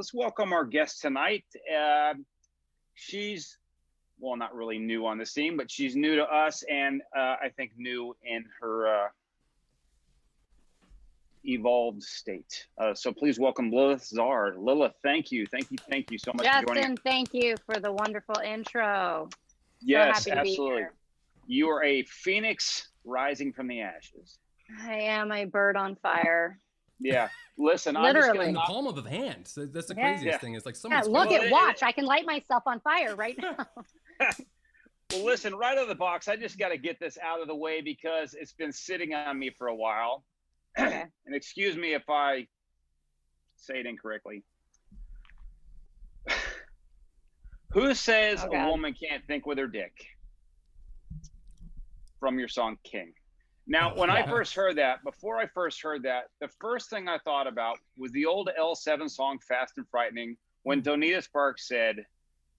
let's welcome our guest tonight. She's, well, not really new on the scene, but she's new to us, and I think new in her evolved state. So please welcome Lilith Czar. Lilith, thank you so much for joining Justin, us. thank you for the wonderful intro. Yes, so happy absolutely. To be here. You are a phoenix rising from the ashes. I am a bird on fire. Yeah, listen, literally in the palm of a hand. So that's the craziest thing. It's like someone's look at watch. I can light myself on fire right now. Well, listen, right out of the box, I just got to get this out of the way because it's been sitting on me for a while. Okay. And excuse me if I say it incorrectly. Who says a woman can't think with her dick? From your song King. Now, when I first heard that, before I first heard that, the first thing I thought about was the old L7 song Fast and Frightening, when Donita Sparks said,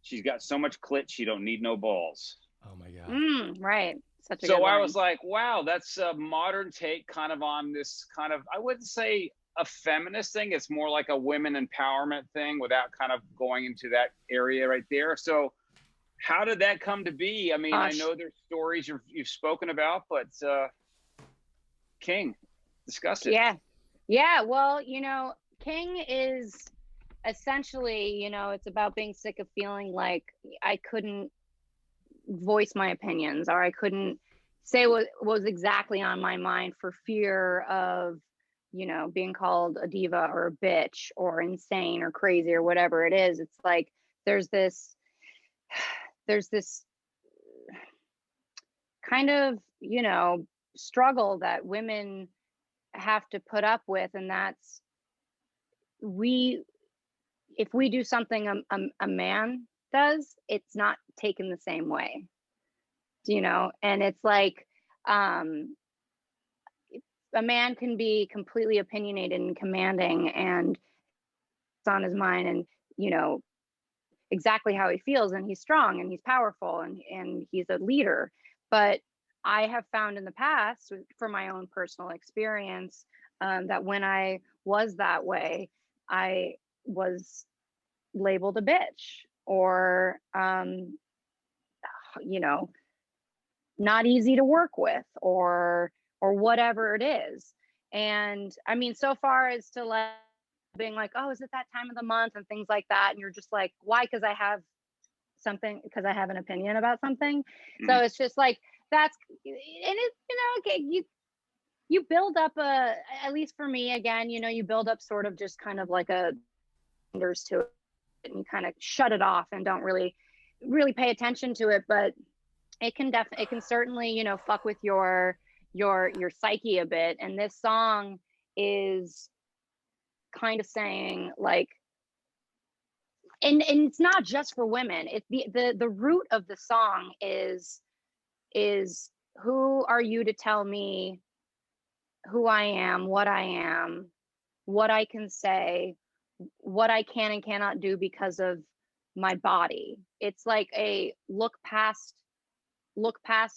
she's got so much clit, she don't need no balls. Oh my God. Right. Such a so good I line. was like, wow, that's a modern take kind of on this kind of, I wouldn't say a feminist thing. It's more like a women empowerment thing without kind of going into that area right there. So how did that come to be? I mean, I know there's stories you've spoken about, but King, discuss it. Yeah. Well, King is essentially, it's about being sick of feeling like I couldn't voice my opinions, or I couldn't say what was exactly on my mind for fear of, being called a diva or a bitch or insane or crazy or whatever it is. It's like there's this kind of, struggle that women have to put up with, and that's if we do something a man does, it's not taken the same way, and it's like a man can be completely opinionated and commanding and it's on his mind and exactly how he feels, and he's strong and he's powerful and he's a leader. But I have found in the past, from my own personal experience, that when I was that way, I was labeled a bitch or, not easy to work with or whatever it is. And I mean, so far as to like being like, oh, is it that time of the month and things like that? And you're just like, why? Because I have an opinion about something. Mm-hmm. So it's just like, that's, and it's, okay, you build up at least for me, again, you build up sort of just kind of like a unders to it, and you kind of shut it off and don't really pay attention to it. But it can certainly, fuck with your psyche a bit. And this song is kind of saying like, and it's not just for women. It's the root of the song is who are you to tell me who I am, what I can say, what I can and cannot do because of my body. It's like a look past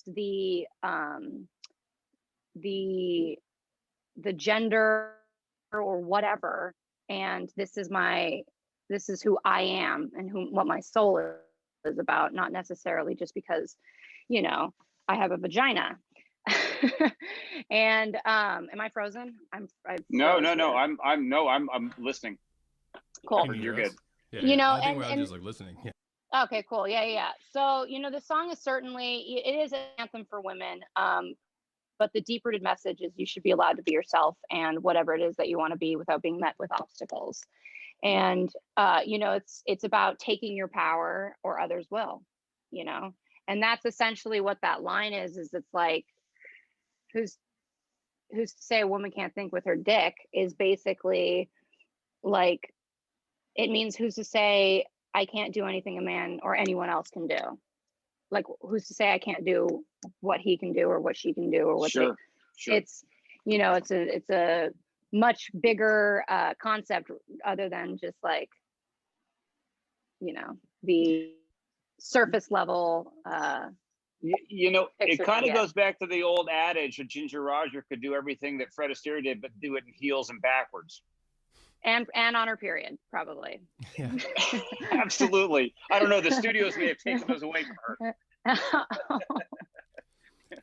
the gender or whatever, and this is who I am and what my soul is about, not necessarily just because I have a vagina. And am I frozen? No, I'm listening. Cool. You're good. Yeah, I think we're all just like listening. Yeah. Okay, cool. Yeah. So, the song is certainly, it is an anthem for women. But the deep-rooted message is you should be allowed to be yourself and whatever it is that you want to be without being met with obstacles. And, it's about taking your power or others will, and that's essentially what that line is it's like, who's to say a woman can't think with her dick is basically like, it means who's to say I can't do anything a man or anyone else can do. Like, who's to say I can't do what he can do or what she can do or what sure. It's, it's a much bigger concept other than just like, the surface level. It kind of goes back to the old adage that Ginger Rogers could do everything that Fred Astaire did, but do it in heels and backwards. And on her period, probably. Yeah. Absolutely. I don't know. The studios may have taken those away from her.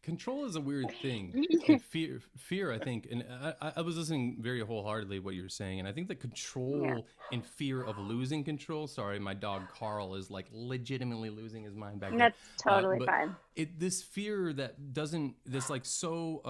Control is a weird thing. And fear, I think, and I was listening very wholeheartedly what you were saying, and I think the control and fear of losing control. Sorry, my dog Carl is like legitimately losing his mind back there. That's totally fine. This fear that doesn't, this like so,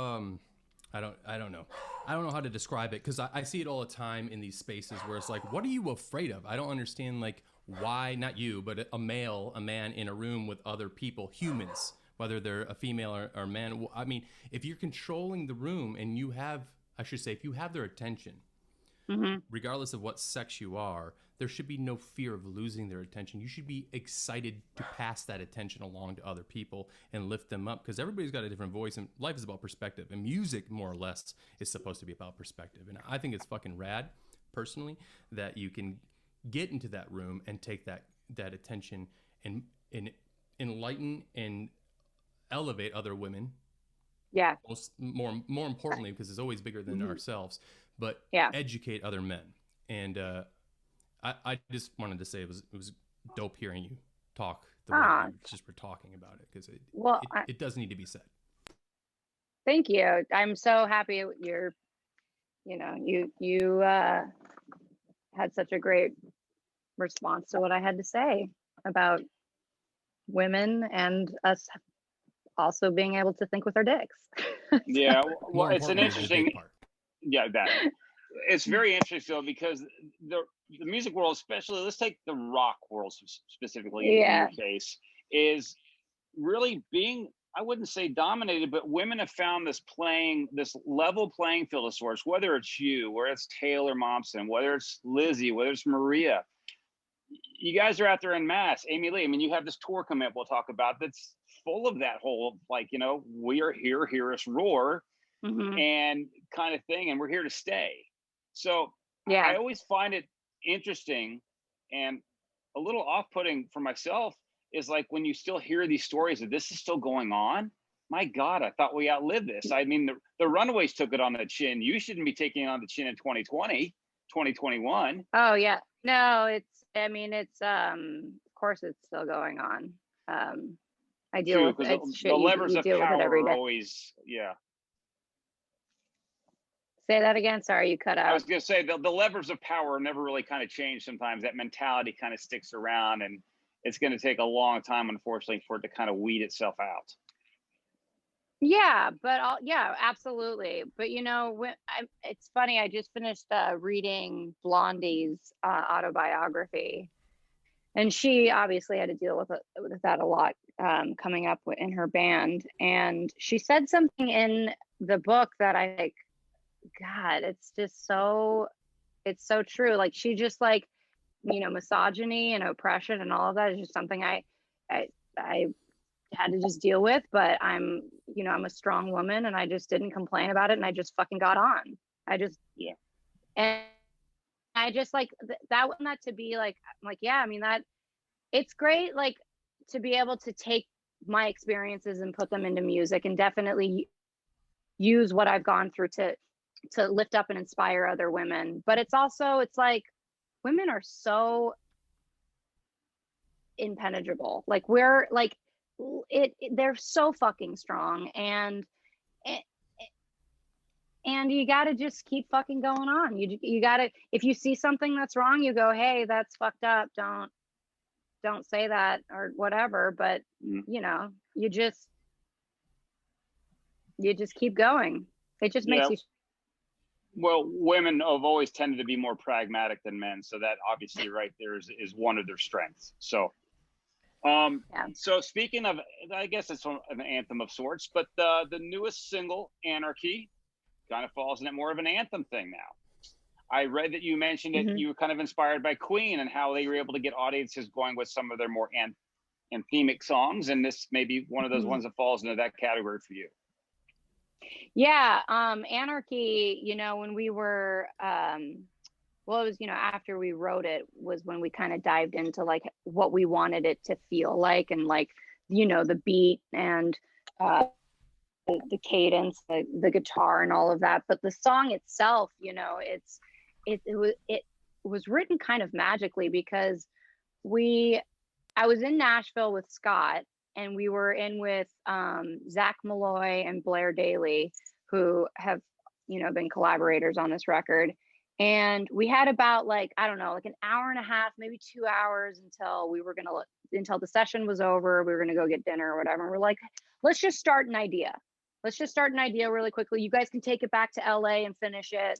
I don't know how to describe it, because I see it all the time in these spaces where it's like, what are you afraid of? I don't understand, like, why, not you, but a man in a room with other people, humans, whether they're a female or a man. I mean, if you're controlling the room and you have, I should say, if you have their attention, regardless of what sex you are, there should be no fear of losing their attention. You should be excited to pass that attention along to other people and lift them up, because everybody's got a different voice, and life is about perspective, and music more or less is supposed to be about perspective. And I think it's fucking rad, personally, that you can get into that room and take that attention and enlighten and elevate other women. Yeah. More importantly, because it's always bigger than ourselves, but educate other men. And I just wanted to say it was dope hearing you talk the way you just were talking about it, because it does need to be said. Thank you. I'm so happy you had such a great response to what I had to say about women and us also being able to think with our dicks. Yeah, well, it's an interesting part. Yeah, that it's very interesting, Phil, because the music world, especially, let's take the rock world specifically in your case, is really being, I wouldn't say dominated, but women have found this level playing field of sorts, whether it's you, whether it's Taylor Momsen, whether it's Lizzie, whether it's Maria. You guys are out there en masse. Amy Lee, I mean, you have this tour coming up we'll talk about that's full of that whole, like, we are here, hear us roar, and kind of thing, and we're here to stay. So I always find it interesting and a little off-putting for myself is like when you still hear these stories of this is still going on. My God, I thought we outlived this. I mean, the Runaways took it on the chin. You shouldn't be taking it on the chin in 2020, 2021. Oh yeah. No, it's of course it's still going on. I deal with it. The levers of power are always, Say that again. Sorry, you cut out. I was going to say the levers of power never really kind of change. Sometimes that mentality kind of sticks around, and it's going to take a long time, unfortunately, for it to kind of weed itself out. Yeah, but absolutely. But it's funny. I just finished reading Blondie's autobiography, and she obviously had to deal with that a lot coming up in her band. And she said something in the book that I think, God, it's so true. Like, she just like, misogyny and oppression and all of that is just something I had to just deal with, but I'm a strong woman, and I just didn't complain about it, and I just fucking got on. And I just like that to be like, that it's great, like, to be able to take my experiences and put them into music, and definitely use what I've gone through to lift up and inspire other women. But it's like women are so impenetrable. Like, we're like, they're so fucking strong, and you gotta just keep fucking going on. You gotta, if you see something that's wrong, you go, hey, that's fucked up, don't say that or whatever. But you just keep going. It just makes you. Well, women have always tended to be more pragmatic than men, so that obviously right there is one of their strengths. So so speaking of, I guess it's an anthem of sorts, but the newest single, Anarchy, kind of falls in it more of an anthem thing now. I read that you mentioned that you were kind of inspired by Queen and how they were able to get audiences going with some of their more anthemic songs, and this may be one of those ones that falls into that category for you. Anarchy, when we were well, it was, after we wrote it was when we kind of dived into like what we wanted it to feel like, and like, the beat and the cadence, the guitar and all of that. But the song itself, it was written kind of magically because I was in Nashville with Scott, and we were in with Zach Malloy and Blair Daly, who have, been collaborators on this record. And we had about like, I don't know, like an hour and a half, maybe 2 hours until the session was over. We were going to go get dinner or whatever. And we're like, let's just start an idea. Let's just start an idea really quickly. You guys can take it back to LA and finish it,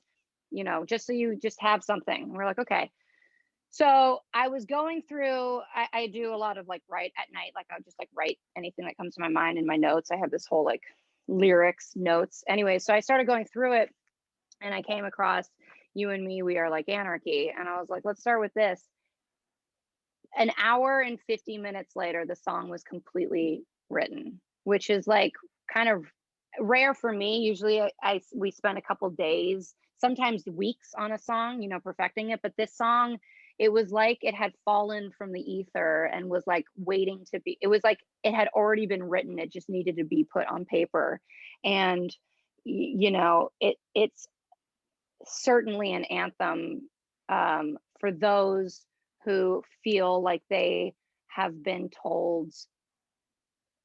just so you just have something. And we're like, okay. So I was going through, I do a lot of like write at night. Like I'll just like write anything that comes to my mind in my notes. I have this whole like lyrics notes. Anyway, so I started going through it, and I came across You and Me, We Are Like Anarchy. And I was like, let's start with this. An hour and 50 minutes later, the song was completely written, which is like kind of rare for me. Usually we spend a couple days, sometimes weeks on a song, perfecting it. But this song, it was like it had fallen from the ether and was like waiting to be, it was like it had already been written. It just needed to be put on paper. And, it's certainly an anthem for those who feel like they have been told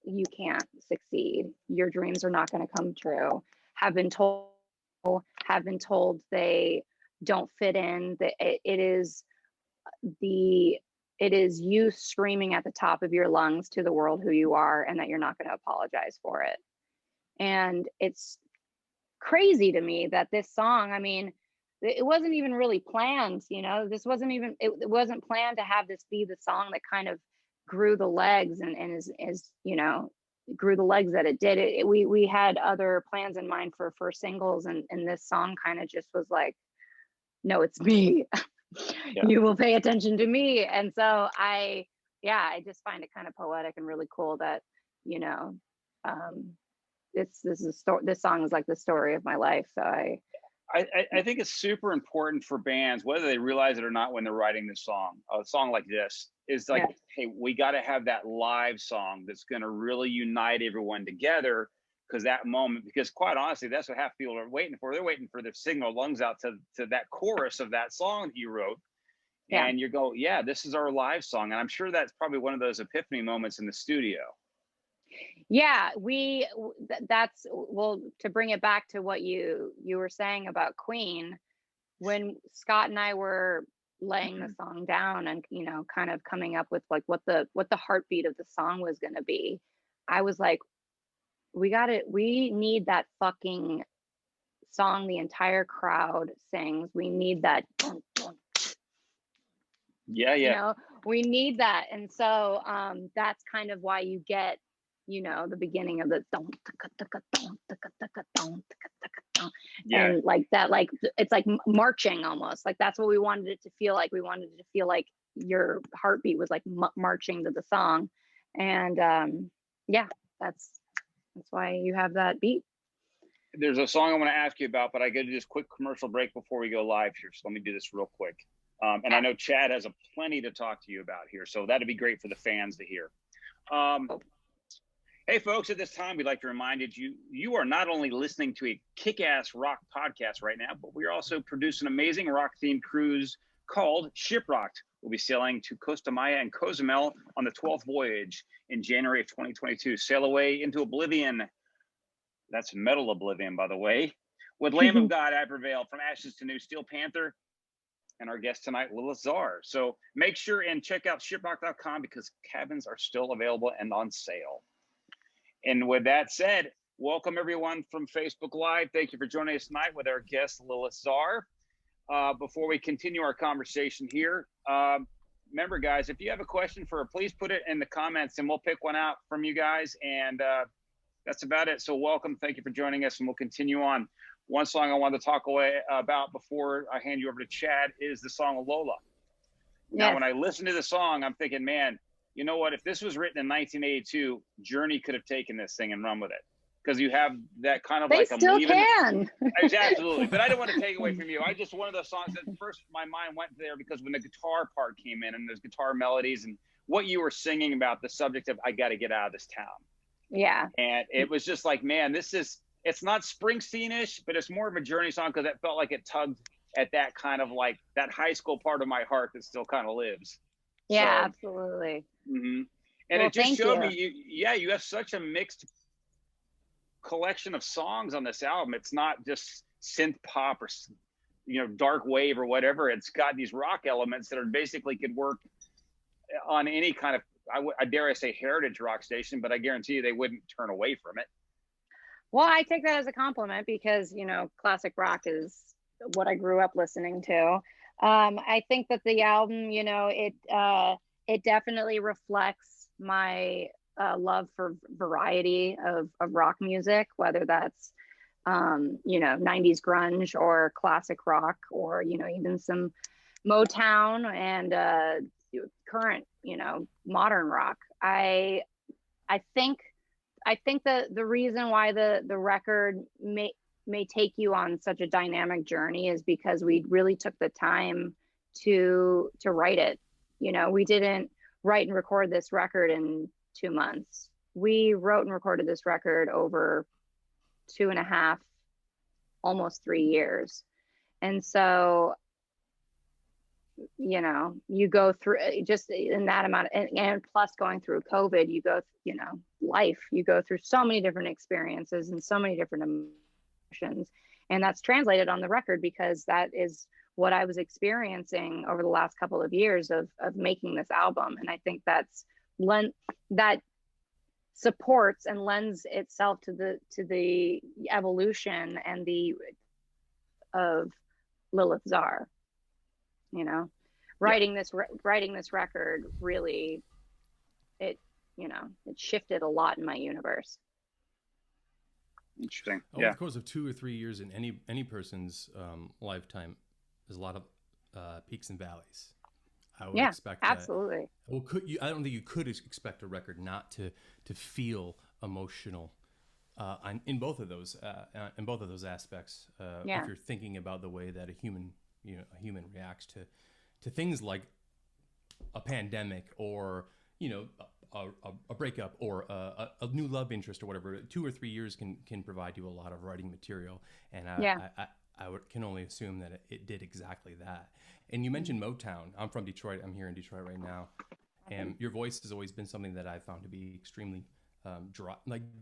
you can't succeed, your dreams are not going to come true, have been told they don't fit in, that it is you screaming at the top of your lungs to the world who you are, and that you're not going to apologize for it. And it's crazy to me that this song, I mean, it wasn't even really planned, this wasn't even, it wasn't planned to have this be the song that kind of grew the legs and is grew the legs that it did. We had other plans in mind for singles, and this song kind of just was like, no, it's me. Yeah. You will pay attention to me. And so I just find it kind of poetic and really cool that, this song is like the story of my life. So I think it's super important for bands, whether they realize it or not, when they're writing this song, a song like this is like, hey, we got to have that live song that's going to really unite everyone together. Because quite honestly, that's what half people are waiting for. They're waiting for their sing their lungs out to that chorus of that song that you wrote. Yeah. And you go, yeah, this is our live song. And I'm sure that's probably one of those epiphany moments in the studio. Yeah, to bring it back to what you were saying about Queen, when Scott and I were laying the song down and, kind of coming up with like what the heartbeat of the song was going to be, I was like, we need that fucking song the entire crowd sings. We need that. Yeah. We need that. And so that's kind of why you get, the beginning of the and like that, like it's like marching almost. Like that's what we wanted it to feel like. We wanted it to feel like your heartbeat was like marching to the song. And that's why you have that beat. There's a song I want to ask you about, but I got to do this quick commercial break before we go live here. So let me do this real quick. And I know Chad has plenty to talk to you about here, so that'd be great for the fans to hear. Hey folks, at this time, we'd like to remind you are not only listening to a kick-ass rock podcast right now, but we're also producing an amazing rock-themed cruise called ShipRocked. We'll be sailing to Costa Maya and Cozumel on the 12th voyage in January of 2022. Sail away into oblivion. That's metal oblivion, by the way. With Lamb of God, I Prevail, From Ashes to New, Steel Panther, and our guest tonight, Lilith Czar. So make sure and check out shiprocked.com because cabins are still available and on sale. And with that said, welcome everyone from Facebook Live. Thank you for joining us tonight with our guest, Lilith Czar. Before we continue our conversation here, remember guys, if you have a question for her, please put it in the comments and we'll pick one out from you guys. And that's about it. So welcome. Thank you for joining us, and we'll continue on. One song I wanted to talk about before I hand you over to Chad is the song Lola. Now, when I listen to the song, I'm thinking, man, you know what? If this was written in 1982, Journey could have taken this thing and run with it. Because you have that kind of they still can. Absolutely. But I don't want to take away from you. One of those songs that first my mind went there because when the guitar part came in and those guitar melodies and what you were singing about the subject of, I got to get out of this town. Yeah. And it was just like, man, it's not Springsteen-ish, but it's more of a Journey song because it felt like it tugged at that kind of like that high school part of my heart that still kind of lives. Yeah, So, absolutely. and Well, it just thank showed you. me, you have such a mixed collection of songs on this album. It's not just synth pop or, dark wave or whatever. It's got these rock elements that are basically could work on any kind of, I dare I say heritage rock station, but I guarantee you they wouldn't turn away from it. Well, I take that as a compliment because, classic rock is what I grew up listening to. I think that the album, it definitely reflects my love for variety of rock music, whether that's, 90s grunge or classic rock or, even some Motown and current, modern rock. I think that the reason why the record may take you on such a dynamic journey is because we really took the time to write it. We didn't write and record this record in 2 months. We wrote and recorded this record over 2.5, almost 3 years. And so, you go through just in that amount and plus going through COVID, you go, life, you go through so many different experiences and so many different emotions. And that's translated on the record because that is what I was experiencing over the last couple of years of making this album. And I think that supports and lends itself to the evolution and of Lilith Czar. Writing this record really, it shifted a lot in my universe. Interesting. Over the course of 2 or 3 years in any person's lifetime, there's a lot of peaks and valleys. I would expect absolutely. Well, I don't think you could expect a record not to feel emotional in both of those aspects. If you're thinking about the way that a human reacts to things like a pandemic or a breakup or a new love interest or whatever, 2 or 3 years can provide you a lot of writing material, and I can only assume that it did exactly that. And you mentioned Motown. I'm from Detroit. I'm here in Detroit right now, and your voice has always been something that I found to be extremely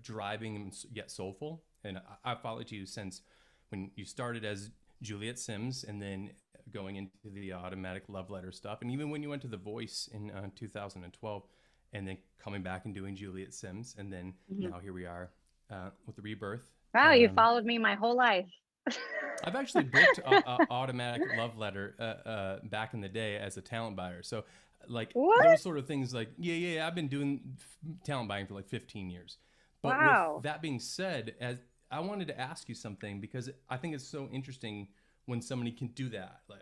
driving and yet soulful. And I followed you since when you started as Juliet Sims, and then going into the automatic love letter stuff, and even when you went to The Voice in 2012, and then coming back and doing Juliet Sims, and then now here we are with the Rebirth. Wow, you followed me my whole life. I've actually booked a automatic love letter back in the day as a talent buyer. So like those sort of things, like I've been doing talent buying for like 15 years. But with that being said, as I wanted to ask you something, because I think it's so interesting when somebody can do that. Like,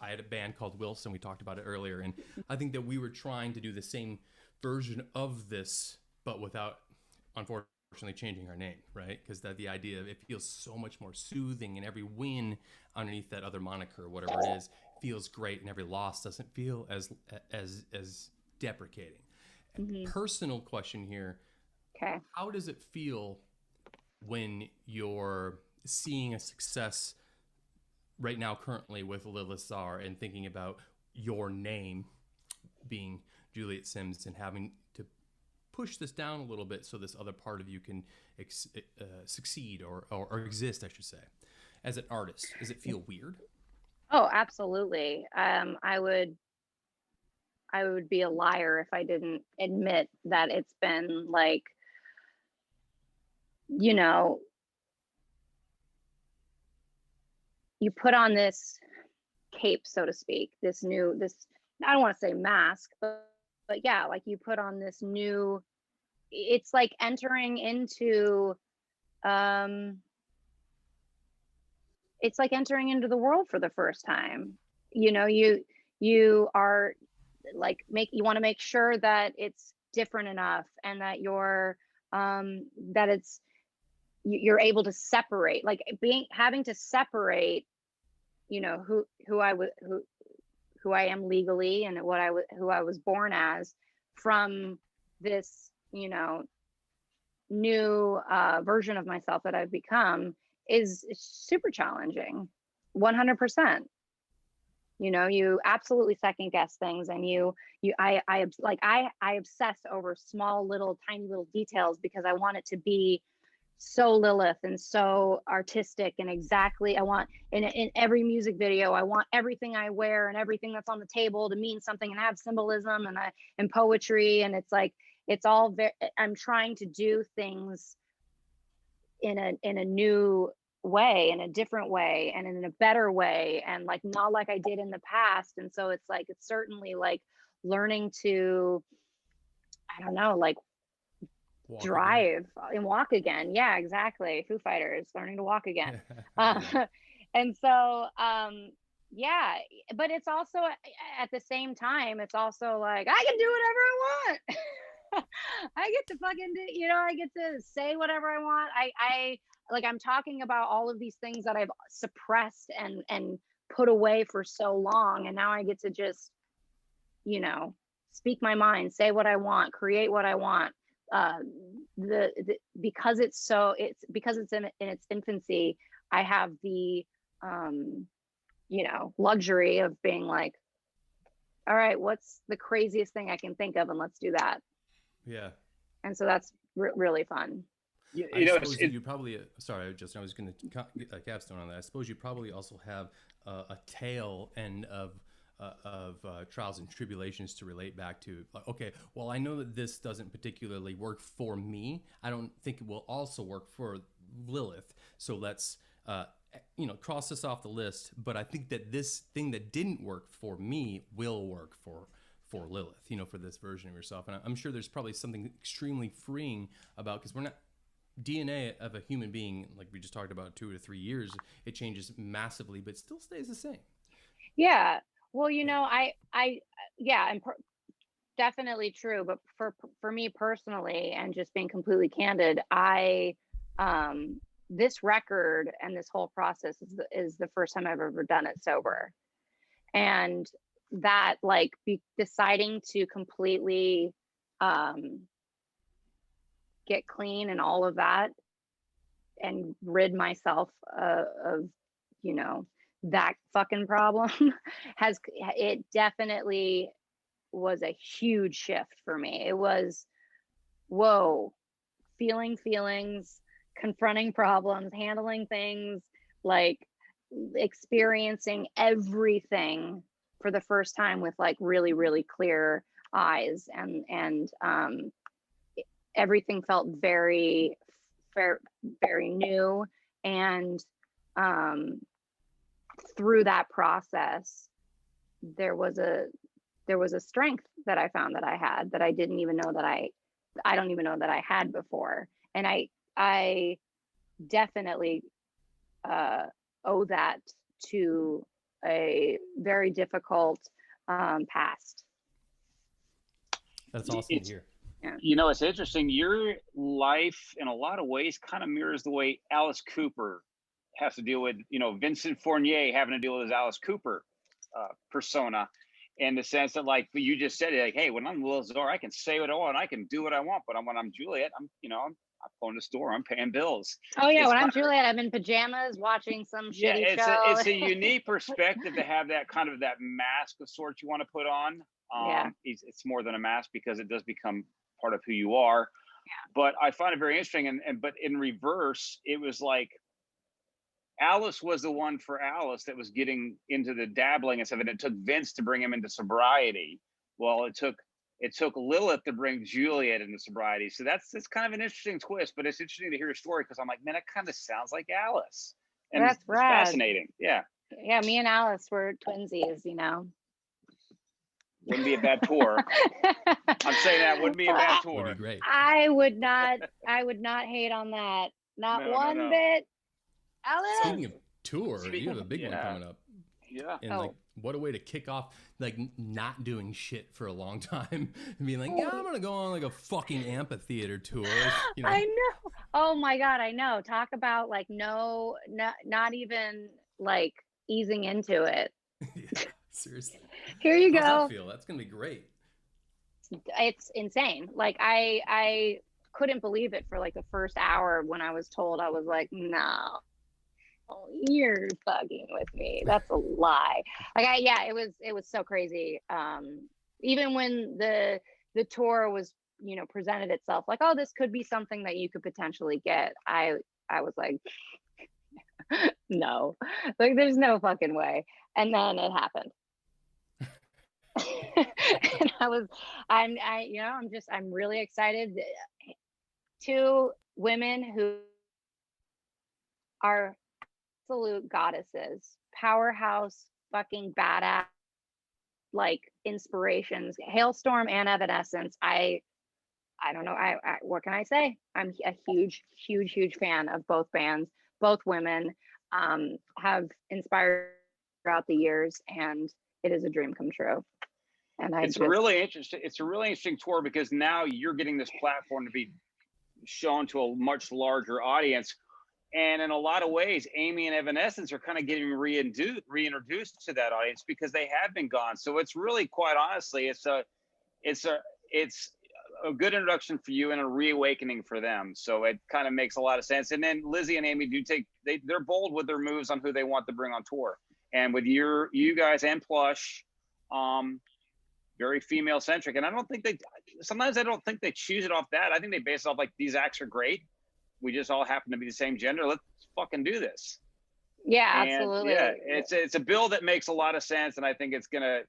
I had a band called Wilson. We talked about it earlier, and I think that we were trying to do the same version of this, but without, unfortunately, changing our name, right? Because the idea of it feels so much more soothing, and every win underneath that other moniker, or whatever it is, feels great, and every loss doesn't feel as deprecating. Personal question here. Okay. How does it feel when you're seeing a success right now currently with Lilith Czar and thinking about your name being Juliet Sims and having to push this down a little bit so this other part of you can succeed or exist, I should say, as an artist? Does it feel weird? Oh, absolutely. I would be a liar if I didn't admit that it's been like, you put on this cape, so to speak, this I don't want to say mask, but yeah, like you put on this new, it's like entering into the world for the first time. You are like, you want to make sure that it's different enough and that you're able to separate, like having to separate, who I am legally and who I was born as from this, new version of myself that I've become is super challenging. 100%. You know, you absolutely second guess things, and I obsess over small little tiny little details because I want it to be so Lilith and so artistic, and exactly I want in every music video, I want everything I wear and everything that's on the table to mean something and have symbolism and poetry, and it's like it's all very, I'm trying to do things in a new way, in a different way, and in a better way, and like not like I did in the past. And so it's like it's certainly like learning to, I don't know, like drive and walk again. Yeah, exactly. Foo Fighters, learning to walk again. And so yeah, but it's also at the same time, it's also like I can do whatever I want. I get to fucking do, you know, I get to say whatever I want. I like, I'm talking about all of these things that I've suppressed and put away for so long, and now I get to just, you know, speak my mind, say what I want, create what I want. Because it's in its infancy, I have the you know, luxury of being like, all right, what's the craziest thing I can think of, and let's do that. Yeah. And so that's really fun. You know, you probably sorry, I was going to capstone on that. I suppose you probably also have a tail end of trials and tribulations to relate back to. Like, okay, well, I know that this doesn't particularly work for me. I don't think it will also work for Lilith. So let's you know, cross this off the list. But I think that this thing that didn't work for me will work for Lilith, you know, for this version of yourself. And I'm sure there's probably something extremely freeing about, because we're not, DNA of a human being, like we just talked about, 2 to 3 years, it changes massively, but still stays the same. Yeah. Well, you know, yeah, and definitely true. But for me personally, and just being completely candid, this record and this whole process is the first time I've ever done it sober. And that, like, deciding to completely get clean and all of that, and rid myself of, you know, that fucking problem it definitely was a huge shift for me. It was, whoa, feeling feelings, confronting problems, handling things, like experiencing everything for the first time with like really, really clear eyes, and everything felt very new. And through that process, there was a strength that I found that I had, that I didn't even know that I don't even know that I had before. And I definitely owe that to a very difficult past. That's awesome to hear. Yeah. You know, it's interesting. Your life, in a lot of ways, kind of mirrors the way Alice Cooper has to deal with, you know, Vincent Fournier having to deal with his Alice Cooper persona, in the sense that, like you just said, like, hey, when I'm Lilith Czar, I can say what I want, I can do what I want. But when I'm Juliet, I'm going to the store, I'm paying bills. Oh yeah, when I'm Juliet, I'm in pajamas watching some shitty show. It's a unique perspective to have that kind of that mask of sorts you want to put on. Yeah. It's more than a mask, because it does become part of who you are. Yeah. But I find it very interesting, but in reverse, it was like Alice was the one for Alice that was getting into the dabbling and stuff, and it took Vince to bring him into sobriety. Well, it took Lilith to bring Juliet into sobriety. So that's kind of an interesting twist, but it's interesting to hear your story, because I'm like, man, it kind of sounds like Alice. And that's it's fascinating. Yeah. Yeah, me and Alice were twinsies, you know. Wouldn't be a bad tour. I'm saying that wouldn't be a bad tour. Would be great. I would not hate on that. Not one bit. Alice. Speaking of tour, you have a big one coming up. Yeah. And like, what a way to kick off, like, not doing shit for a long time and being like, yeah, I'm gonna go on like a fucking amphitheater tour. You know? I know. Oh my God, I know. Talk about like not even like easing into it. Yeah, seriously. Here you go. How's that feel? That's gonna be great. It's insane. Like I couldn't believe it for like the first hour when I was told. I was like, no. Oh, you're fucking with me. That's a lie. Like, it was so crazy. Even when the tour was, presented itself, like, oh, this could be something that you could potentially get. I was like, no, like, there's no fucking way. And then it happened. And I'm really excited. Two women who are absolute goddesses, powerhouse, fucking badass, like, inspirations, Hailstorm and Evanescence. I don't know. What can I say? I'm a huge fan of both bands. Both women have inspired throughout the years, and it is a dream come true. And really interesting. It's a really interesting tour because now you're getting this platform to be shown to a much larger audience. And in a lot of ways, Amy and Evanescence are kind of getting reintroduced to that audience because they have been gone. So it's really, quite honestly, it's a good introduction for you and a reawakening for them. So it kind of makes a lot of sense. And then Lizzie and Amy they're bold with their moves on who they want to bring on tour. And with you guys and Plush, very female centric. And I don't think they choose it off that. I think they base it off, like, these acts are great. We just all happen to be the same gender. Let's fucking do this. Yeah, And absolutely. yeah, it's a bill that makes a lot of sense. And I think it's gonna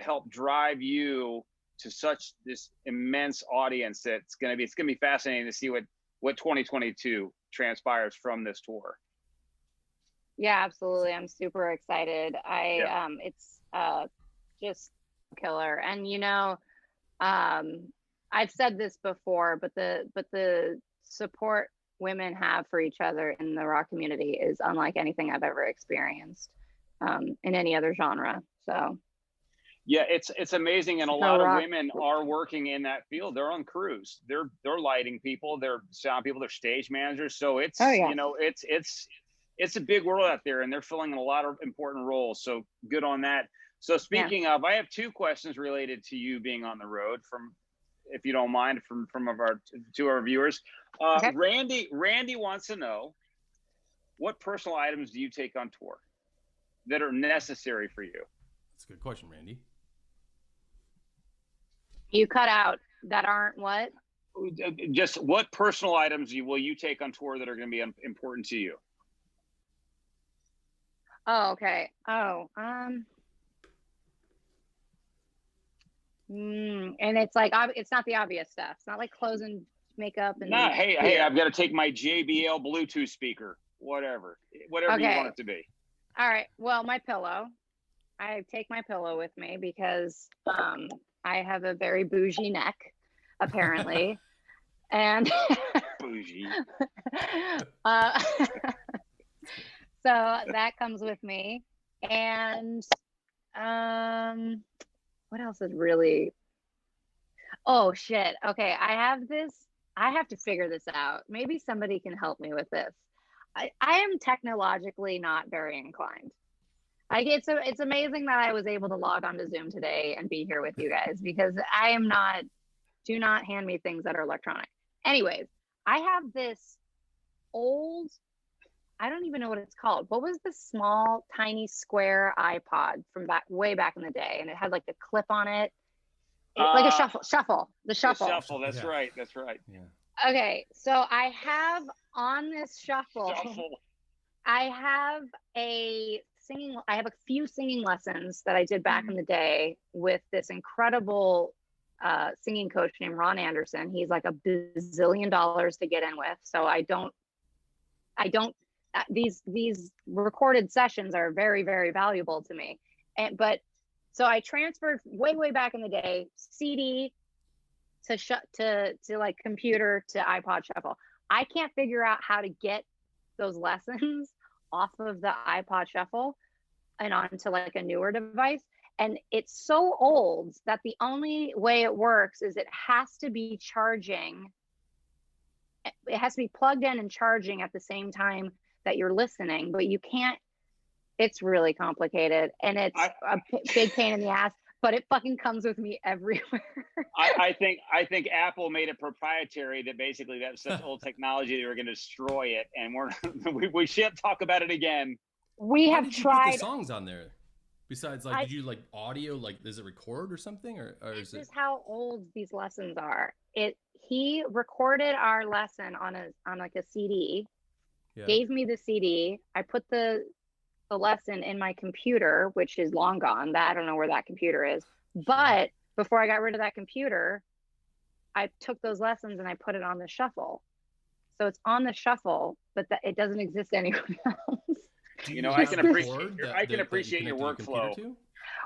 help drive you to such this immense audience that it's gonna be fascinating to see what 2022 transpires from this tour. Yeah, absolutely. I'm super excited. It's just killer. And I've said this before, but the support women have for each other in the rock community is unlike anything I've ever experienced in any other genre. So yeah, it's amazing. And a lot of women are working in that field. They're on crews. They're lighting people, they're sound people, they're stage managers. So it's it's a big world out there, and they're filling a lot of important roles. So good on that. So speaking of, I have two questions related to you being on the road from, if you don't mind, from our viewers. Okay. Randy wants to know, what personal items do you take on tour that are necessary for you? That's a good question, Randy. You cut out that aren't what? Just what personal items will you take on tour that are going to be important to you? Oh, okay. And it's like, it's not the obvious stuff. It's not like clothes and makeup and hey, I've got to take my JBL Bluetooth speaker, whatever you want it to be. All right. Well, my pillow. I take my pillow with me because I have a very bougie neck, apparently. And bougie. So that comes with me. And what else is really? Oh shit. Okay, I have to figure this out. Maybe somebody can help me with this. I am technologically not very inclined. It's amazing that I was able to log on to Zoom today and be here with you guys, because I am not. Do not hand me things that are electronic. Anyways, I have this old, I don't even know what it's called. What was the small, tiny, square iPod from way back in the day? And it had like the clip on it, like a shuffle. The shuffle. The shuffle. That's right. That's right. Yeah. Okay, so I have on this shuffle. I have a few singing lessons that I did back in the day with this incredible singing coach named Ron Anderson. He's like $1 bazillion to get in with. So these recorded sessions are very, very valuable to me. So I transferred way back in the day, CD to like computer to iPod shuffle. I can't figure out how to get those lessons off of the iPod shuffle and onto like a newer device. And it's so old that the only way it works is it has to be charging. It has to be plugged in and charging at the same time that you're listening, but you can't. It's really complicated, and it's a big pain in the ass. but it fucking comes with me everywhere. I think Apple made it proprietary that basically that's such old technology they were going to destroy it, and we shan't talk about it again. We How have did you tried. put the songs on there? Besides, like, did you like audio? Like, does it record or something, or is This it? is how old these lessons are. He recorded our lesson on like a CD. Yeah. Gave me the CD. I put the lesson in my computer, which is long gone. That I don't know where that computer is. But before I got rid of that computer, I took those lessons and I put it on the shuffle. So it's on the shuffle, but it doesn't exist anywhere else. You know, I can appreciate your workflow.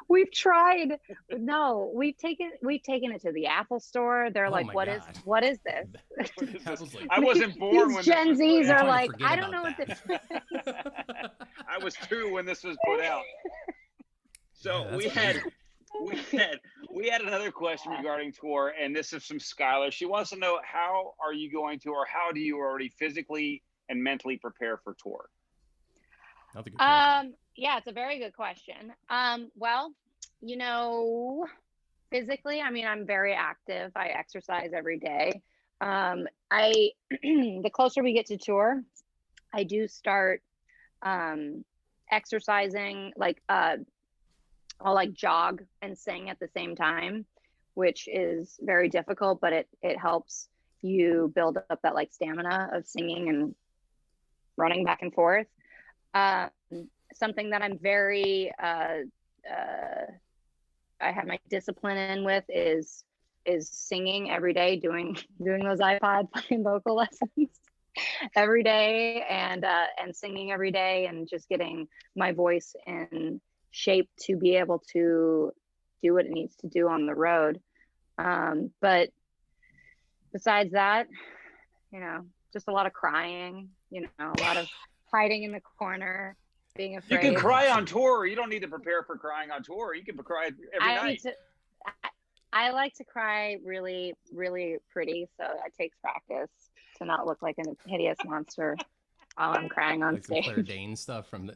We've tried. No, we've taken it to the Apple store. They're like, what is this? I wasn't born when Gen Zs are like, I don't know what this is. I was 2 when this was put out. So we had another question regarding tour, and this is from Skylar. She wants to know, how are you going to, or how do you already physically and mentally prepare for tour? That's a good question. Yeah, it's a very good question. Well, you know, physically, I mean, I'm very active. I exercise every day. The closer we get to tour, I do start exercising. Like I'll like jog and sing at the same time, which is very difficult, but it helps you build up that like stamina of singing and running back and forth. Something that I'm very I have my discipline in with is singing every day, doing those iPod fucking vocal lessons every day, and singing every day, and just getting my voice in shape to be able to do what it needs to do on the road. But besides that, you know, just a lot of crying, you know, a lot of hiding in the corner, being afraid. You can cry on tour. You don't need to prepare for crying on tour. You can cry every night. I like to cry really, really pretty, so it takes practice to not look like a hideous monster while I'm crying on like stage. some Claire Danes stuff from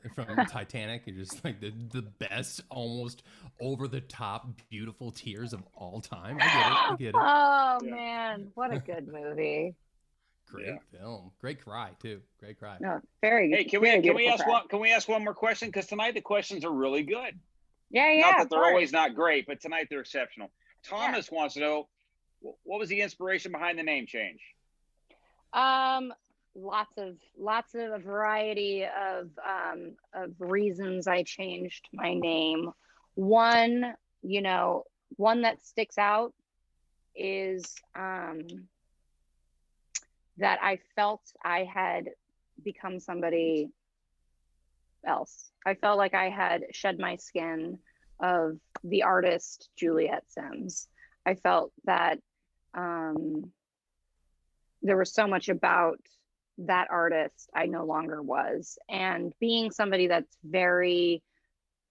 Titanic. You're just like the best, almost over the top, beautiful tears of all time. I get it. Oh man, what a good movie! Great film, great cry too. Great cry. No, very good. Hey, can we ask one more question? Because tonight the questions are really good. Yeah. Not that they're always not great, but tonight they're exceptional. Thomas wants to know, what was the inspiration behind the name change? Lots of a variety of reasons I changed my name. One that sticks out is that I felt I had become somebody else. I felt like I had shed my skin of the artist Juliet Sims. I felt that there was so much about that artist I no longer was. And being somebody that's very,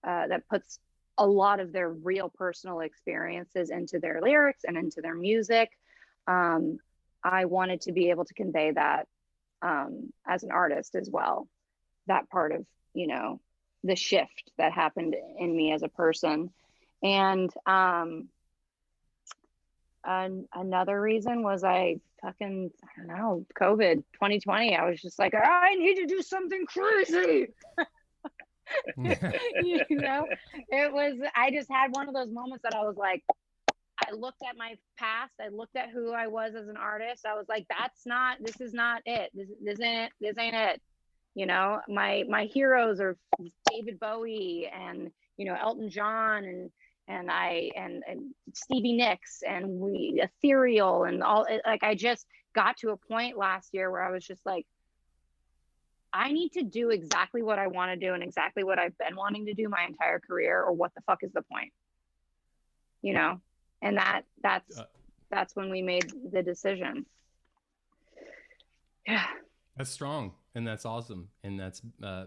that puts a lot of their real personal experiences into their lyrics and into their music, I wanted to be able to convey that as an artist as well. That part of, you know, the shift that happened in me as a person. And another reason was I don't know, COVID 2020. I was just like, I need to do something crazy. You know, I just had one of those moments that I was like, I looked at my past, I looked at who I was as an artist. I was like, this is not it. This ain't it. You know, my heroes are David Bowie and, you know, Elton John and Stevie Nicks and Ethereal and all. Like, I just got to a point last year where I was just like, I need to do exactly what I want to do and exactly what I've been wanting to do my entire career, or what the fuck is the point? You know, and that's when we made the decision. Yeah. That's strong, and that's awesome, and that's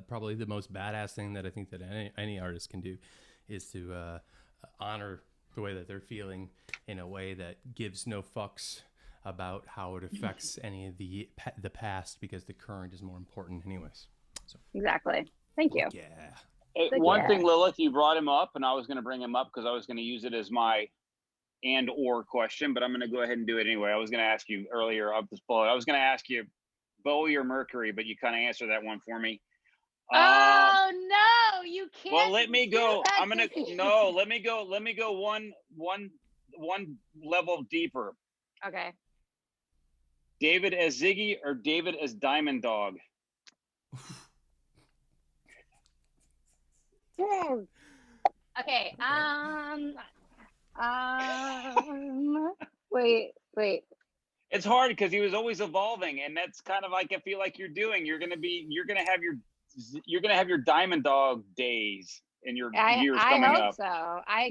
probably the most badass thing that I think that any artist can do, is to honor the way that they're feeling in a way that gives no fucks about how it affects any of the past, because the current is more important anyways. So exactly. Thank you. Yeah. One thing, Lilith, you brought him up, and I was going to bring him up because I was going to use it as my and/or question, but I'm going to go ahead and do it anyway. I was going to ask you earlier up this bullet. I was going to ask you Bowie or Mercury, but you kind of answered that one for me. Oh no, you can't. Well, let me go. I'm gonna no. Let me go. Let me go one level deeper. Okay. David as Ziggy or David as Diamond Dog? Okay. Wait. It's hard because he was always evolving, and that's kind of like I feel like you're doing. You're gonna have your Diamond Dog days in your years coming up. I hope so. I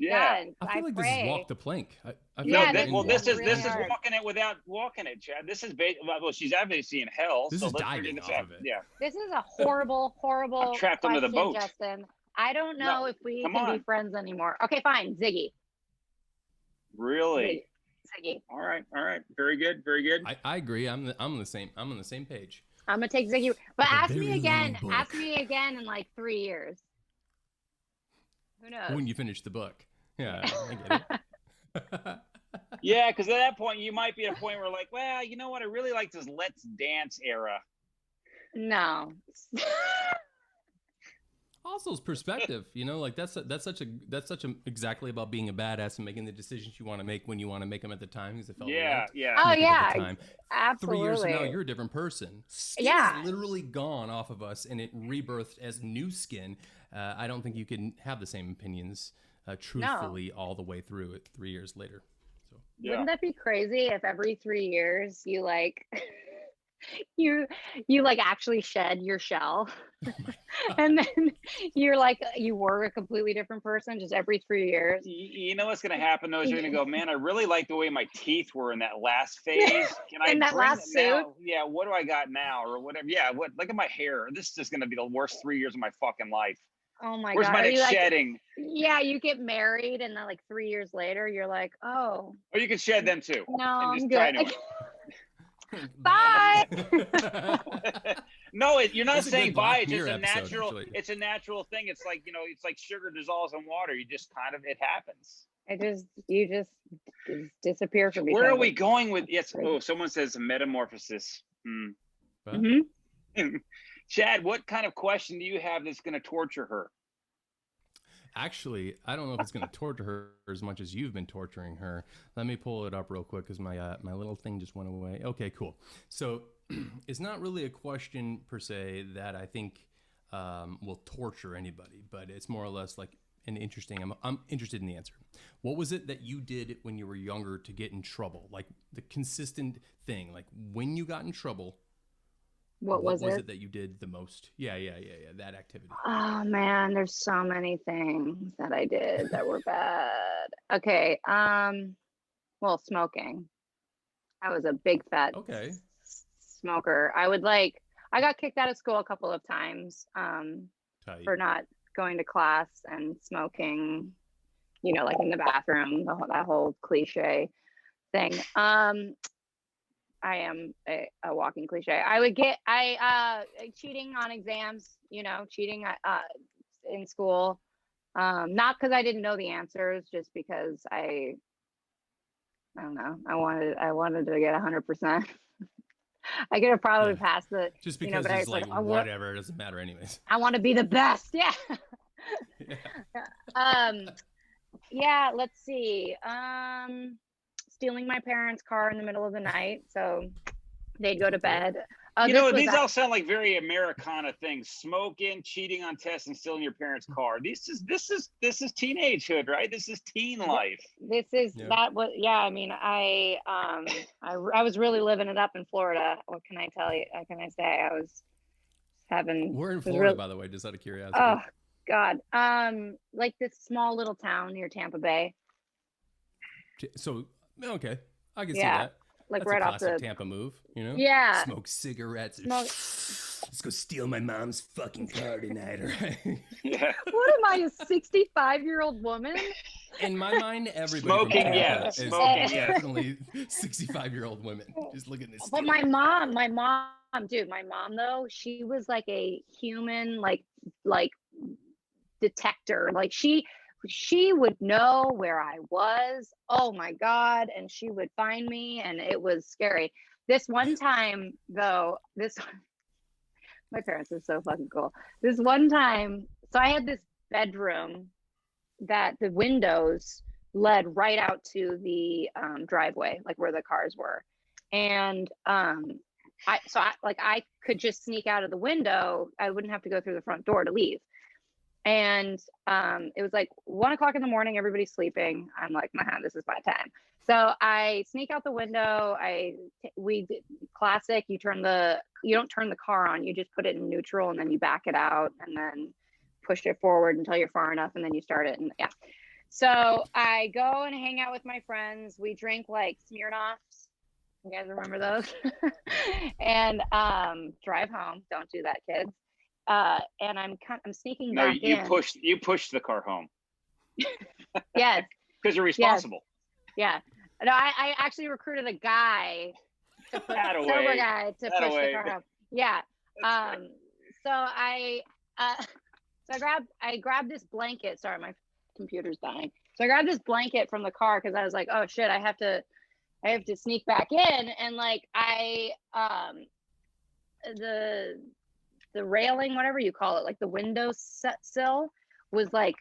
feel like pray. this is walk the plank. This is walking it without walking it, Chad. This is well, she's obviously in hell. This is diving off of it. Yeah. This is a horrible I'm trapped under the boat, Justin. I don't know if we can be friends anymore. Okay, fine, Ziggy. Really? Ziggy. All right. Very good. I agree. I'm on the same page. I'm gonna take Ziggy, but ask me again in like 3 years. Who knows? When you finish the book. Yeah, I get it. Yeah, because at that point you might be at a point where like, well, you know what? I really like this Let's Dance era. No. Also, perspective, like that's such a exactly about being a badass and making the decisions you want to make when you want to make them at the time. Because it felt Oh yeah, absolutely. 3 years from now, you're a different person. Skin is literally gone off of us, and it rebirthed as new skin. I don't think you can have the same opinions truthfully all the way through it 3 years later. So wouldn't that be crazy if every 3 years you like you like actually shed your shell and then you were a completely different person just every 3 years? You know what's going to happen though is you're going to go, man, I really like the way my teeth were in that last phase. Can I that last suit? Now? Yeah, what do I got now or whatever? Yeah, look at my hair. This is just going to be the worst 3 years of my fucking life. Oh my Where's God. my next shedding? Yeah, you get married and then like 3 years later you're like, oh. Or you can shed them too. No, I'm good. Bye. No, you're not saying bye. It's just a natural. Actually. It's a natural thing. It's like it's like sugar dissolves in water. You just kind of it happens. You just disappear from. Where are we going with? Yes. Oh, someone says metamorphosis. Chad, what kind of question do you have that's going to torture her? Actually, I don't know if it's going to torture her as much as you've been torturing her. Let me pull it up real quick because my little thing just went away. Okay, cool. So it's not really a question per se that I think will torture anybody, but it's more or less like an interesting. I'm interested in the answer. What was it that you did when you were younger to get in trouble? Like the consistent thing, like when you got in trouble. What was it that you did the most? Yeah, that activity. Oh man, there's so many things that I did that were bad. Okay, well, smoking. I was a big fat smoker. I got kicked out of school a couple of times for not going to class and smoking, like in the bathroom, that whole cliche thing. I am a walking cliche. Cheating on exams, cheating in school. Not because I didn't know the answers, just because I don't know. I wanted to get 100%. I could have probably passed the. Just because it's like whatever, it doesn't matter anyways. I want to be the best. Yeah. Yeah. Let's see. Stealing my parents' car in the middle of the night, so they'd go to bed. These all sound like very Americana things: smoking, cheating on tests, and stealing your parents' car. This is teenagehood, right? This is teen life. This is that. What? Yeah, I mean, I was really living it up in Florida. What can I tell you? What can I say? I was having. We're in Florida, by the way, just out of curiosity. Oh God, like this small little town near Tampa Bay. So. Okay, I can see that. Like that's right off the Tampa move, Yeah. Smoke cigarettes. Let's go steal my mom's fucking car tonight, right? Yeah. What am I, a 65-year-old woman? In my mind, everybody smoking, is definitely 65-year-old women. Just look at this. But my mom, though, she was like a human, like detector. Like she would know where I was. Oh my God. And she would find me, and it was scary. This one time though, my parents are so fucking cool. This one time, so I had this bedroom that the windows led right out to the driveway, like where the cars were. And I could just sneak out of the window. I wouldn't have to go through the front door to leave. And it was like 1 o'clock in the morning, everybody's sleeping. I'm like, man, this is my time. So I sneak out the window. Classic, you don't turn the car on, you just put it in neutral, and then you back it out and then push it forward until you're far enough, and then you start it. And yeah. So I go and hang out with my friends. We drink like Smirnoffs. You guys remember those? And drive home. Don't do that, kids. And I'm sneaking back in. No, you pushed the car home. Yes. Because you're responsible. Yes. Yeah. No, I actually recruited a guy, sober guy, to push the car home. Yeah. So I grabbed this blanket. Sorry, my computer's dying. So I grabbed this blanket from the car because I was like, oh shit, I have to sneak back in. And like the railing, whatever you call it, like the window sill was like,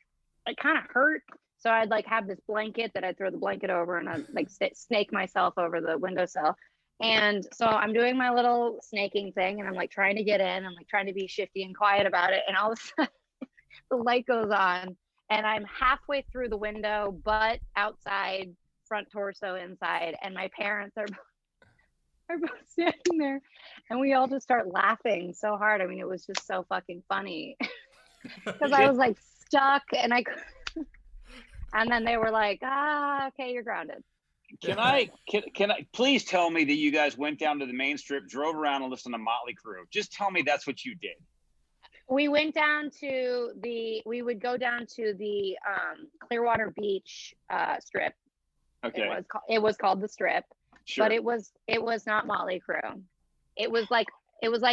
it kind of hurt. So I'd like have this blanket that I'd throw the blanket over, and I'd like snake myself over the windowsill. And so I'm doing my little snaking thing, and I'm like trying to get in. I'm like trying to be shifty and quiet about it. And all of a sudden the light goes on, and I'm halfway through the window, butt outside, front torso inside. And my parents are both standing there, and we all just start laughing so hard. I mean, it was just so fucking funny because I was like stuck, and and then they were like, okay, you're grounded. Can I please tell me that you guys went down to the main strip, drove around and listened to Motley Crue? Just tell me that's what you did. We went down to we would go down to the Clearwater Beach strip. Okay. It was called the Strip. Sure. But it was not Motley Crue. It was like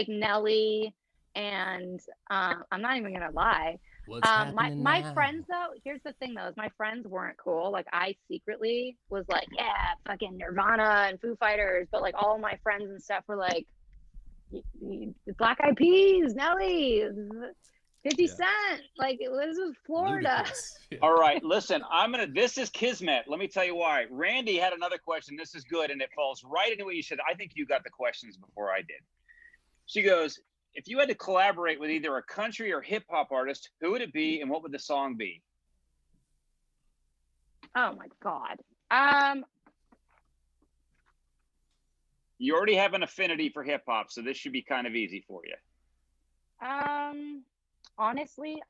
Nelly, and I'm not even gonna lie. My friends though, here's the thing though, is my friends weren't cool. Like I secretly was like, yeah, fucking Nirvana and Foo Fighters, but like all my friends and stuff were like, Black Eyed Peas, Nelly, 50 Cent. Like this was Florida. Yeah. All right, listen, this is Kismet. Let me tell you why. Randy had another question. This is good, and it falls right into what you said. I think you got the questions before I did. She goes, if you had to collaborate with either a country or hip hop artist, who would it be, and what would the song be? Oh my God. You already have an affinity for hip hop, so this should be kind of easy for you. Honestly,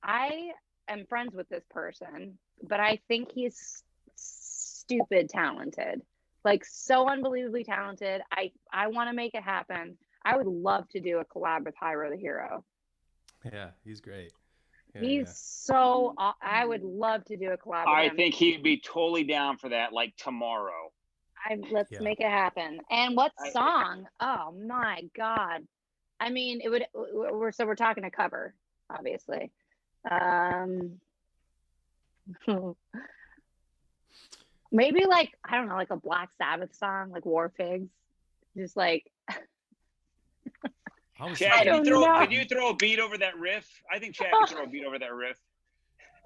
I am friends with this person, but I think he's stupid talented, like so unbelievably talented. I want to make it happen. I would love to do a collab with Hyro the Hero. Yeah, he's great. So, I would love to do a collab with him. I think he'd be totally down for that, like tomorrow. Let's make it happen. And what song? Oh my God. I mean, we're talking a cover, obviously. Maybe like, I don't know, like a Black Sabbath song, like War Pigs. Just like, Chad, can you throw a beat over that riff? I think Chad can throw a beat over that riff.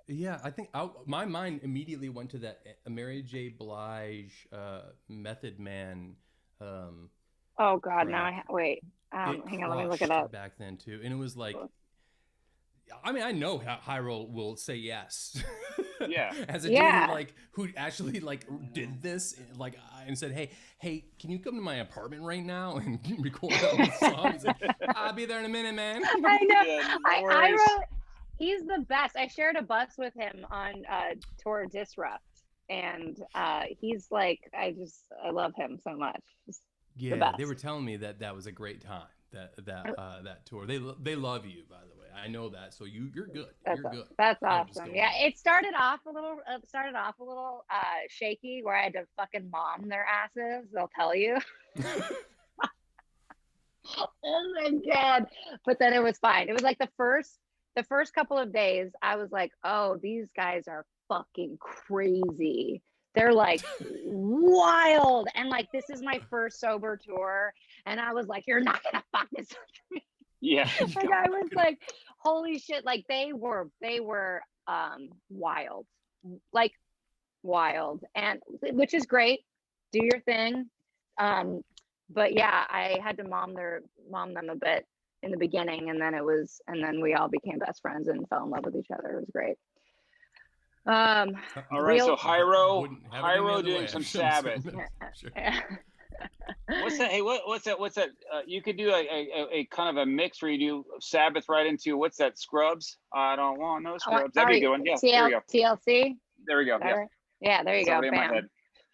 Yeah, I think my mind immediately went to that Mary J. Blige, Method Man. Oh God, now wait. Hang on, let me look it up. Back then too, and it was like, I mean, I know Hyro will say yes. Yeah. As a dude who actually like did this, like, and said, hey, can you come to my apartment right now and record a song? He's like, I'll be there in a minute, man. I know. Yeah, Hyro, he's the best. I shared a bus with him on tour Disrupt, and he's like, I love him so much. Yeah, they were telling me that was a great time. That tour. They love you, by the way. I know that. So you're good. You're good. That's awesome. Yeah, it started off a little shaky, where I had to fucking mom their asses. They'll tell you. Oh my God! But then it was fine. It was like the first the first couple of days, I was like, oh, these guys are fucking crazy. They're like wild. And like, this is my first sober tour. And I was like, you're not gonna fuck this with me. Yeah. Like, I was like, holy shit. Like they were wild, like wild, and which is great. Do your thing. But yeah, I had to mom them a bit in the beginning, and then we all became best friends and fell in love with each other. It was great. All right, so Hyro doing some Sabbath. Sure. What's that? Hey, what's that? You could do a kind of a mix where you do Sabbath right into what's that? Scrubs. I don't want no scrubs. That'd be a good one. Yeah, there you go. TLC. There we go. Yeah. Right? Yeah, there you go. In my head.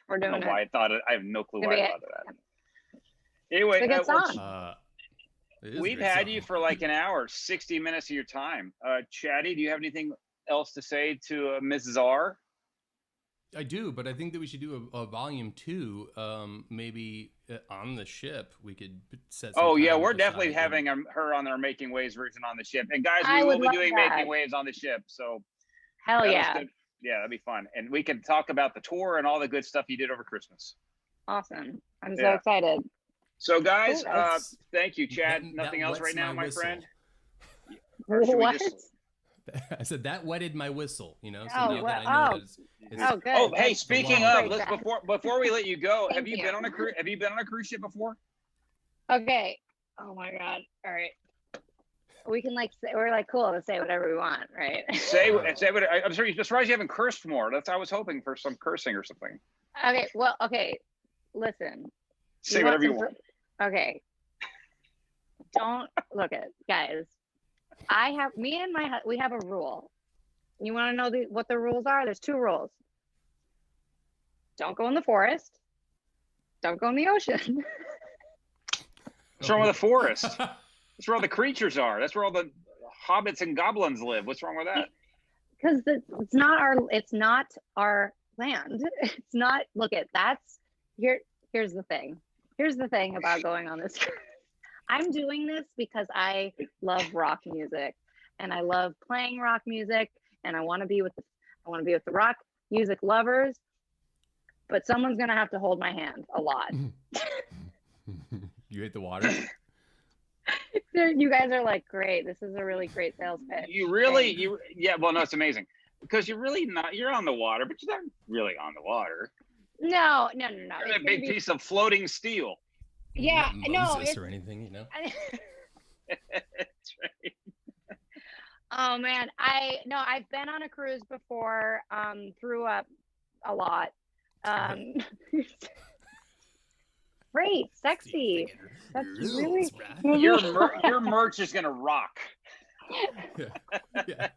We're doing I don't know why I thought it. I have no clue why I thought of that. Anyway, it's a good song. We've had you for like an hour, 60 minutes of your time. Chatty, do you have anything else to say to Mrs. R? I do, but I think that we should do a volume 2. Maybe on the ship we could set. Oh yeah, we're definitely having her on our Making Waves version on the ship. And guys, we will be doing Making Waves on the ship. So hell yeah, yeah, that'd be fun, and we can talk about the tour and all the good stuff you did over Christmas. Awesome! I'm so excited. So guys, thank you, Chad. Nothing else right now, my friend. What? I said that wetted my whistle, you know. So oh, now that I know good. Oh, hey, speaking of, before we let you go, have you been on a cruise? Have you been on a cruise ship before? Okay. Oh my God. All right. We can we're like cool to say whatever we want, right? Say what. I'm surprised you haven't cursed more. I was hoping for some cursing or something. Okay. Well. Okay. Listen. Say whatever you want. Okay. Don't look at guys. We have a rule. You want to know what the rules are? There's 2 rules. Don't go in the forest. Don't go in the ocean. What's wrong with the forest? That's where all the creatures are. That's where all the hobbits and goblins live. What's wrong with that? Because it's not our land. It's not. Look at that's here. Here's the thing. Here's the thing about going on this. I'm doing this because I love rock music, and I love playing rock music, and I want to be with the rock music lovers. But someone's gonna have to hold my hand a lot. You hate the water? You guys are like, great. This is a really great sales pitch. Yeah. Well, no, it's amazing because you're really not. You're on the water, but you're not really on the water. No. You're a big piece of floating steel. Yeah, Moses or anything, you know. That's right. Oh man, I've been on a cruise before. Threw up a lot. Great, sexy. That's really your merch is gonna rock. Yeah.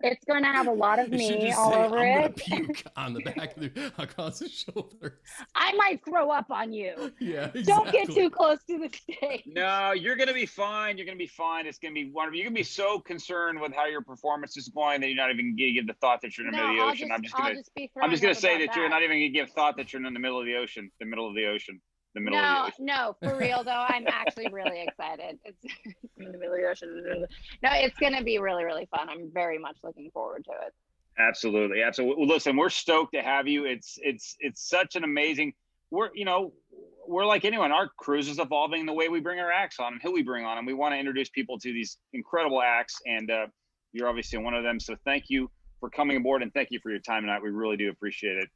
It's going to have a lot of me all over I'm it. Gonna puke on the back across the shoulders. I might throw up on you. Yeah, exactly. Don't get too close to the stage. No, you're going to be fine. You're going to be fine. It's going to be wonderful. You're going to be so concerned with how your performance is going that you're not even going to give the thought that you're in the middle of the ocean. I'm just going to say that you're not even going to give thought that you're in the middle of the ocean. No, for real though, I'm actually really excited. It's in the middle of the ocean. No, it's going to be really, really fun. I'm very much looking forward to it. Absolutely. Well, listen, we're stoked to have you. It's such an amazing. We're like anyone. Our cruise is evolving the way we bring our acts on and who we bring on, and we want to introduce people to these incredible acts. And you're obviously one of them. So thank you for coming aboard and thank you for your time tonight. We really do appreciate it.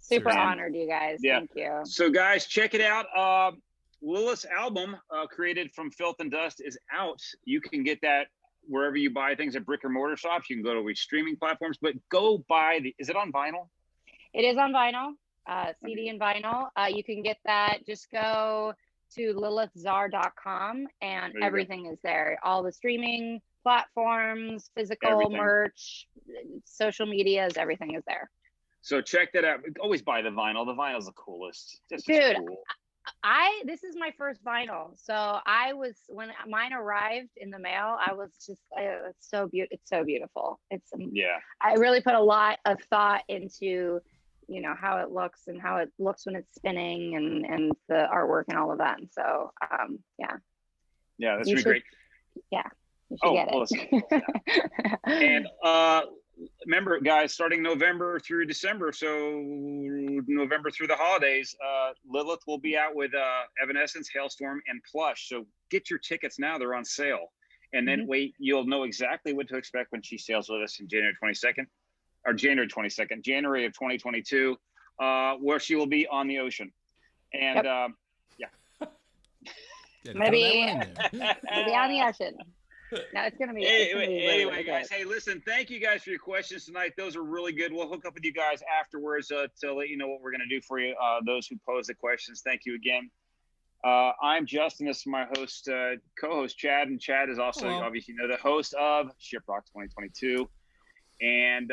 Super honored, you guys. Yeah. Thank you. So guys, check it out. Lilith's album, Created from Filth and Dust, is out. You can get that wherever you buy things at brick and mortar shops. You can go to streaming platforms, but go buy is it on vinyl? It is on vinyl, CD and vinyl. You can get that. Just go to lilithczar.com and everything is there. All the streaming platforms, physical merch, social medias, everything is there. So check that out. Always buy the vinyl. The vinyl's the coolest. Dude, cool. This is my first vinyl. So when mine arrived in the mail, I was just, it's so beautiful. I really put a lot of thought into, how it looks and how it looks when it's spinning and the artwork and all of that. And so, yeah. Yeah, that's really great. Yeah. You should get well, it. And remember, guys, starting November through December, so November through the holidays, Lilith will be out with Evanescence, Hailstorm, and Plush. So get your tickets now; they're on sale. And then wait, you'll know exactly what to expect when she sails with us in January 22nd, January of 2022, where she will be on the ocean. And maybe on the ocean. No, it's gonna be. Anyway, guys. Hey, listen. Thank you guys for your questions tonight. Those are really good. We'll hook up with you guys afterwards to let you know what we're gonna do for you. Those who pose the questions. Thank you again. I'm Justin. This is my host, co-host Chad, and Chad is also obviously the host of ShipRocked 2022. And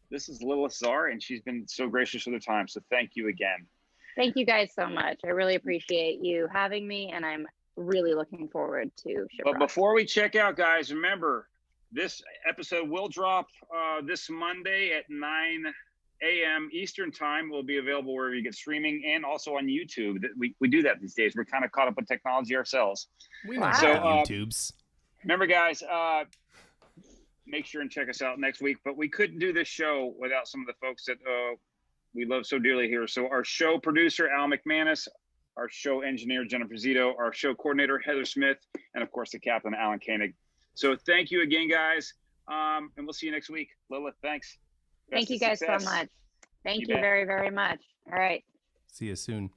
this is Lilith Czar, and she's been so gracious with her time. So thank you again. Thank you guys so much. I really appreciate you having me, and I'm really looking forward to ShipRocked. But before we check out, guys, remember this episode will drop this Monday at 9 a.m. Eastern time. Will be available wherever you get streaming and also on YouTube. We do that these days. We're kind of caught up with technology ourselves. We know YouTubes. Remember, guys, make sure and check us out next week. But we couldn't do this show without some of the folks that we love so dearly here. So our show producer, Al McManus, our show engineer, Jennifer Zito, our show coordinator, Heather Smith, and of course, the captain, Alan Koenig. So thank you again, guys. And we'll see you next week. Lilith, thanks. Thank you guys so much. Thank you very, very much. All right. See you soon.